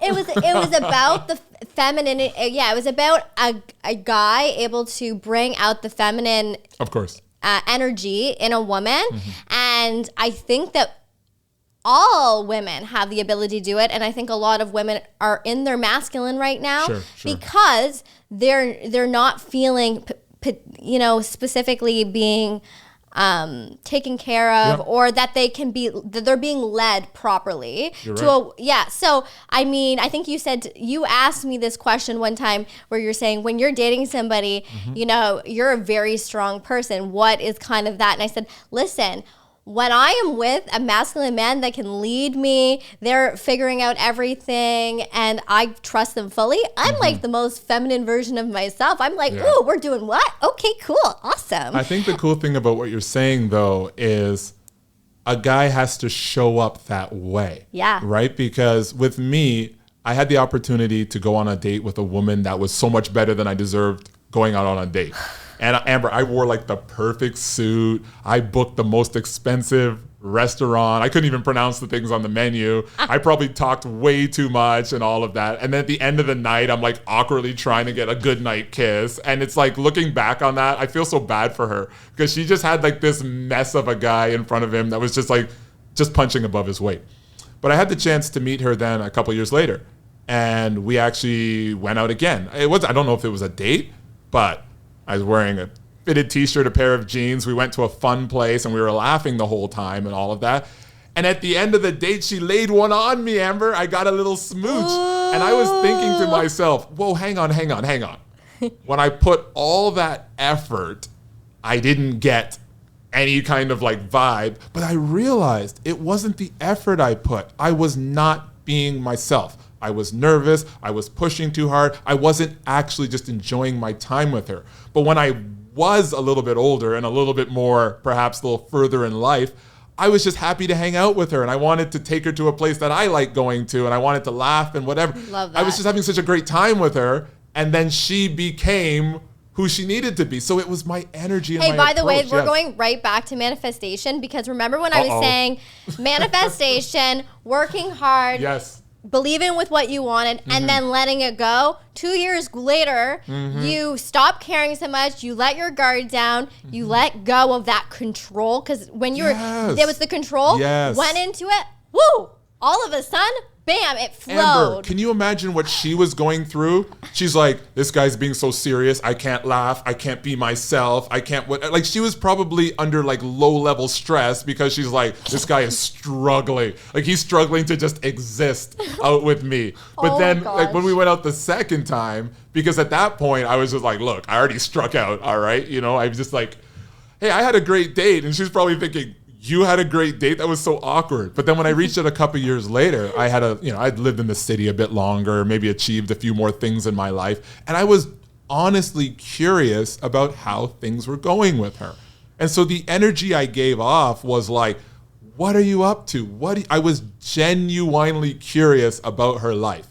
It was about the feminine. Yeah, it was about a guy able to bring out the feminine, of course, energy in a woman, and I think that all women have the ability to do it, and I think a lot of women are in their masculine right now because they're not feeling, specifically being taken care of, or that they're being led properly. So I mean, I think you asked me this question one time where you're saying when you're dating somebody, you're a very strong person. What is kind of that? And I said, listen, when I am with a masculine man that can lead me, they're figuring out everything, and I trust them fully, I'm like the most feminine version of myself. I'm like, ooh, we're doing what? Okay, cool, awesome. I think the cool thing about what you're saying, though, is a guy has to show up that way. Yeah. Right? Because with me, I had the opportunity to go on a date with a woman that was so much better than I deserved going out on a date. And Amber, I wore like the perfect suit. I booked the most expensive restaurant. I couldn't even pronounce the things on the menu. I probably talked way too much and all of that. And then at the end of the night, I'm like awkwardly trying to get a good night kiss. And it's like, looking back on that, I feel so bad for her because she just had like this mess of a guy in front of him that was just punching above his weight. But I had the chance to meet her then a couple years later. And we actually went out again. I don't know if it was a date, but I was wearing a fitted t-shirt, a pair of jeans. We went to a fun place and we were laughing the whole time and all of that. And at the end of the date, she laid one on me, Amber. I got a little smooch. Ooh. And I was thinking to myself, whoa, hang on. When I put all that effort, I didn't get any kind of like vibe. But I realized it wasn't the effort I put. I was not being myself. I was nervous. I was pushing too hard. I wasn't actually just enjoying my time with her. But when I was a little bit older and a little bit more, perhaps a little further in life, I was just happy to hang out with her. And I wanted to take her to a place that I like going to. And I wanted to laugh and whatever. Love that. I was just having such a great time with her. And then she became who she needed to be. So it was my energy and my approach. Hey, by the way, we're going right back to manifestation, because remember when I was saying manifestation, working hard. Yes. Believing with what you wanted and then letting it go. 2 years later, you stop caring so much. You let your guard down. You let go of that control. Because when there was the control, went into it, woo, all of a sudden, bam, it flowed. Amber, can you imagine what she was going through? She's like, this guy's being so serious. I can't laugh. I can't be myself. I can't, like, she was probably under like low level stress because she's like, this guy is struggling. Like, he's struggling to just exist out with me. But then like when we went out the second time, because at that point I was just like, look, I already struck out. All right. I was just like, hey, I had a great date. And she's probably thinking, you had a great date? That was so awkward. But then when I reached it a couple years later, I had I'd lived in the city a bit longer, maybe achieved a few more things in my life. And I was honestly curious about how things were going with her. And so the energy I gave off was like, what are you up to? I was genuinely curious about her life.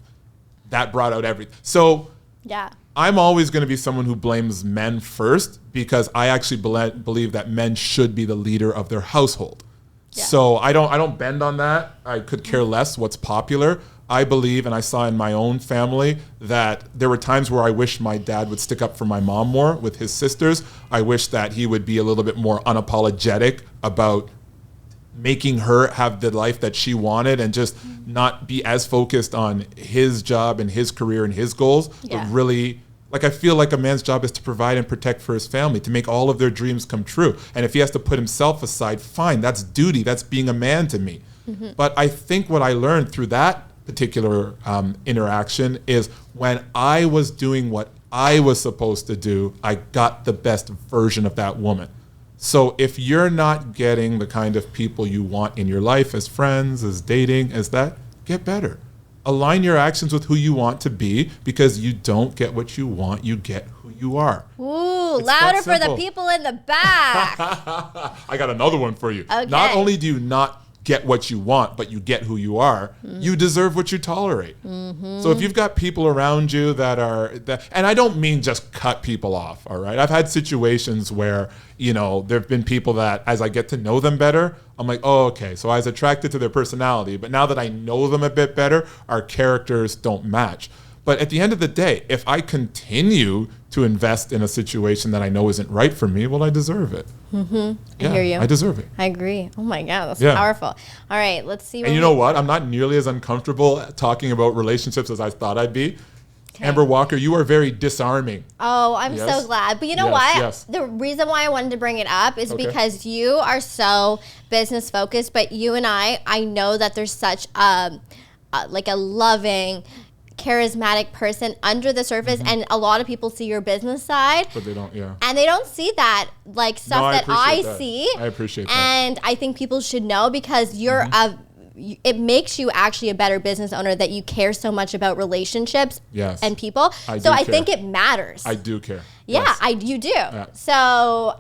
That brought out everything. So yeah. I'm always going to be someone who blames men first, because I actually believe that men should be the leader of their household. Yeah. So I don't bend on that. I could care less what's popular. I believe, and I saw in my own family, that there were times where I wish my dad would stick up for my mom more with his sisters. I wish that he would be a little bit more unapologetic about making her have the life that she wanted and just not be as focused on his job and his career and his goals, but really, like, I feel like a man's job is to provide and protect for his family, to make all of their dreams come true. And if he has to put himself aside, fine, that's duty. That's being a man to me. But I think what I learned through that particular interaction is when I was doing what I was supposed to do, I got the best version of that woman. So if you're not getting the kind of people you want in your life as friends, as dating, as that, get better. Align your actions with who you want to be, because you don't get what you want, you get who you are. Ooh, it's louder for the people in the back. I got another one for you. Okay. Not only do you not get what you want, but you get who you are, you deserve what you tolerate. So if you've got people around you that and I don't mean just cut people off, all right? I've had situations where, there've been people that as I get to know them better, I'm like, oh, okay, so I was attracted to their personality, but now that I know them a bit better, our characters don't match. But at the end of the day, if I continue to invest in a situation that I know isn't right for me, well, I deserve it. I hear you. I deserve it. I agree. Oh my God, that's powerful. All right, let's see. And you know what? I'm not nearly as uncomfortable talking about relationships as I thought I'd be. Okay. Amber Walker, you are very disarming. Oh, I'm so glad. But you know what? Yes. The reason why I wanted to bring it up is because you are so business focused, but you and I know that there's such like a loving, charismatic person under the surface, and a lot of people see your business side, but they don't. And they don't see that stuff that I see. I appreciate that, and I think people should know, because you're it makes you actually a better business owner that you care so much about relationships and people. I think it matters. I do care. Yeah, yes. you do. Yeah. So